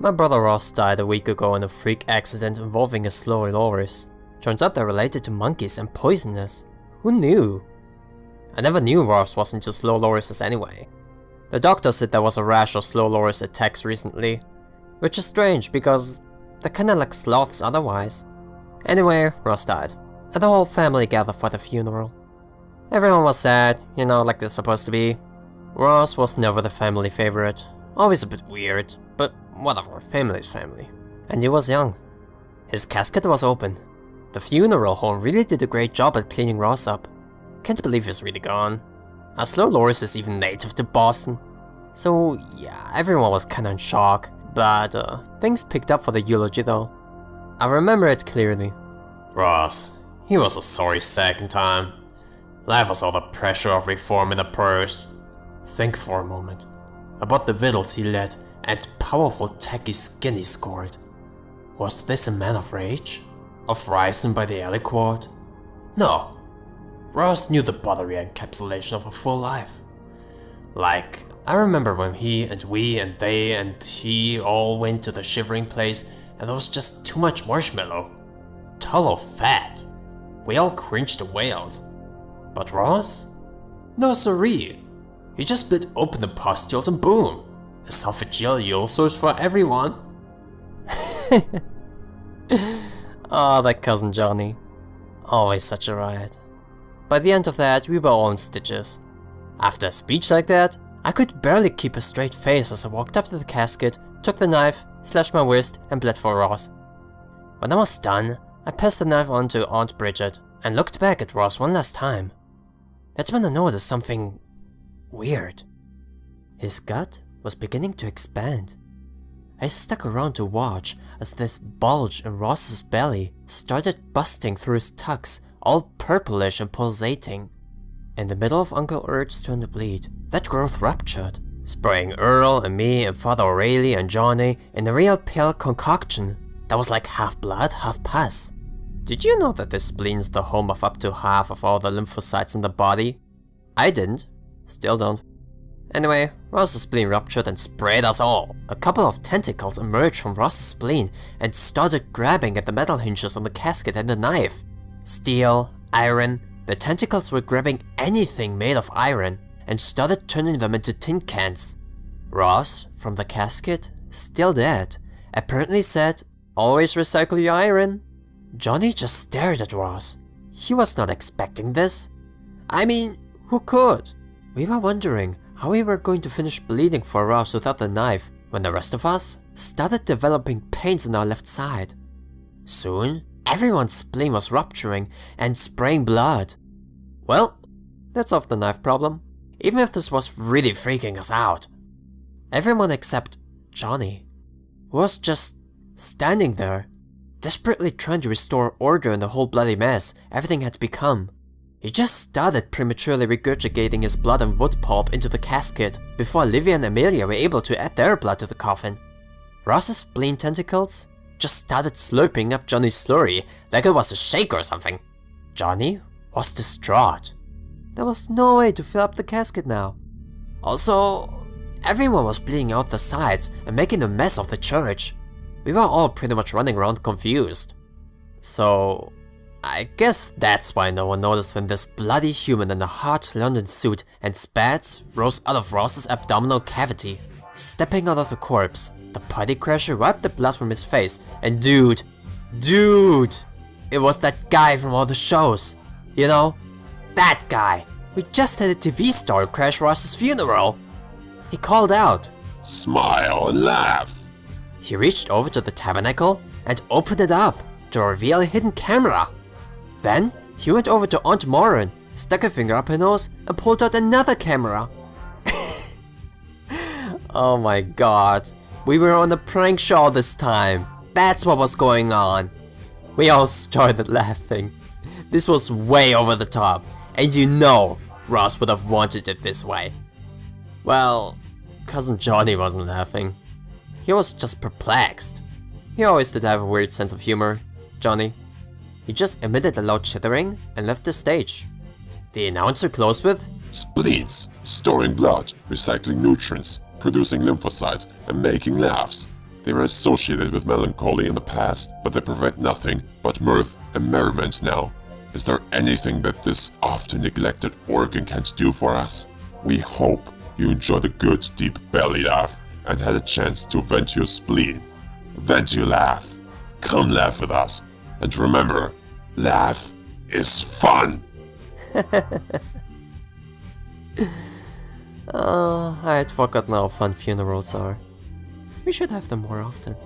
My brother Ross died a week ago in a freak accident involving a slow loris. Turns out they're related to monkeys and poisonous. Who knew? I never knew Ross was into slow lorises anyway. The doctor said there was a rash of slow loris attacks recently, which is strange because they're kinda like sloths otherwise. Anyway, Ross died, and the whole family gathered for the funeral. Everyone was sad, you know, like they're supposed to be. Ross was never the family favorite, always a bit weird, but whatever, family's family. And he was young. His casket was open. The funeral home really did a great job at cleaning Ross up. Can't believe he's really gone. A slow loris is even native to Boston. So yeah, everyone was kinda in shock, but things picked up for the eulogy though. I remember it clearly. Ross, he was a sorry sack in time. Life was all the pressure of reform in a purse. Think for a moment about the victuals he led and powerful tacky skin he scored. Was this a man of rage? Of rising by the aliquot? No. Ross knew the buttery encapsulation of a full life. Like, I remember when he and we and they and he all went to the shivering place and there was just too much marshmallow. Total fat. We all cringed the way out. But Ross? No siree. He just split open the pustules and boom! Esophageal ulcers for everyone. Oh, that cousin Johnny. Always such a riot. By the end of that, we were all in stitches. After a speech like that, I could barely keep a straight face as I walked up to the casket, took the knife, slashed my wrist, and bled for Ross. When I was done, I passed the knife on to Aunt Bridget and looked back at Ross one last time. That's when I noticed something weird. His gut was beginning to expand. I stuck around to watch as this bulge in Ross's belly started busting through his tucks, all purplish and pulsating. In the middle of Uncle Ert's turn to bleed, that growth ruptured, spraying Earl and me and Father O'Reilly and Johnny in a real pale concoction that was like half blood, half pus. Did you know that the spleen's the home of up to half of all the lymphocytes in the body? I didn't. Still don't. Anyway, Ross's spleen ruptured and sprayed us all. A couple of tentacles emerged from Ross's spleen and started grabbing at the metal hinges on the casket and the knife. Steel, iron, the tentacles were grabbing anything made of iron and started turning them into tin cans. Ross, from the casket, still dead, apparently said, "Always recycle your iron." Johnny just stared at Ross. He was not expecting this. I mean, who could? We were wondering how we were going to finish bleeding for Ross without the knife when the rest of us started developing pains on our left side. Soon, everyone's spleen was rupturing and spraying blood. Well, that solved the knife problem, even if this was really freaking us out. Everyone except Johnny, who was just standing there, desperately trying to restore order in the whole bloody mess everything had become. He just started prematurely regurgitating his blood and wood pulp into the casket before Livia and Amelia were able to add their blood to the coffin. Ross's spleen tentacles just started slurping up Johnny's slurry like it was a shake or something. Johnny was distraught. There was no way to fill up the casket now. Also, everyone was bleeding out the sides and making a mess of the church. We were all pretty much running around confused. So, I guess that's why no one noticed when this bloody human in a hot London suit and spats rose out of Ross's abdominal cavity. Stepping out of the corpse, the party crasher wiped the blood from his face and dude, it was that guy from all the shows. You know, that guy. We just had a TV star crash Ross's funeral. He called out, "Smile and laugh." He reached over to the tabernacle and opened it up to reveal a hidden camera. Then, he went over to Aunt Maureen, stuck a finger up her nose, and pulled out another camera. Oh my god, we were on a prank show this time. That's what was going on. We all started laughing. This was way over the top, and you know Ross would have wanted it this way. Well, Cousin Johnny wasn't laughing. He was just perplexed. He always did have a weird sense of humor, Johnny. He just emitted a loud chittering and left the stage. The announcer closed with, "Spleens, storing blood, recycling nutrients, producing lymphocytes, and making laughs. They were associated with melancholy in the past, but they provide nothing but mirth and merriment now. Is there anything that this often neglected organ can't do for us? We hope you enjoyed a good deep belly laugh and had a chance to vent your spleen. Vent your laugh. Come laugh with us. And remember, laugh is fun! I had forgotten how fun funerals are. We should have them more often.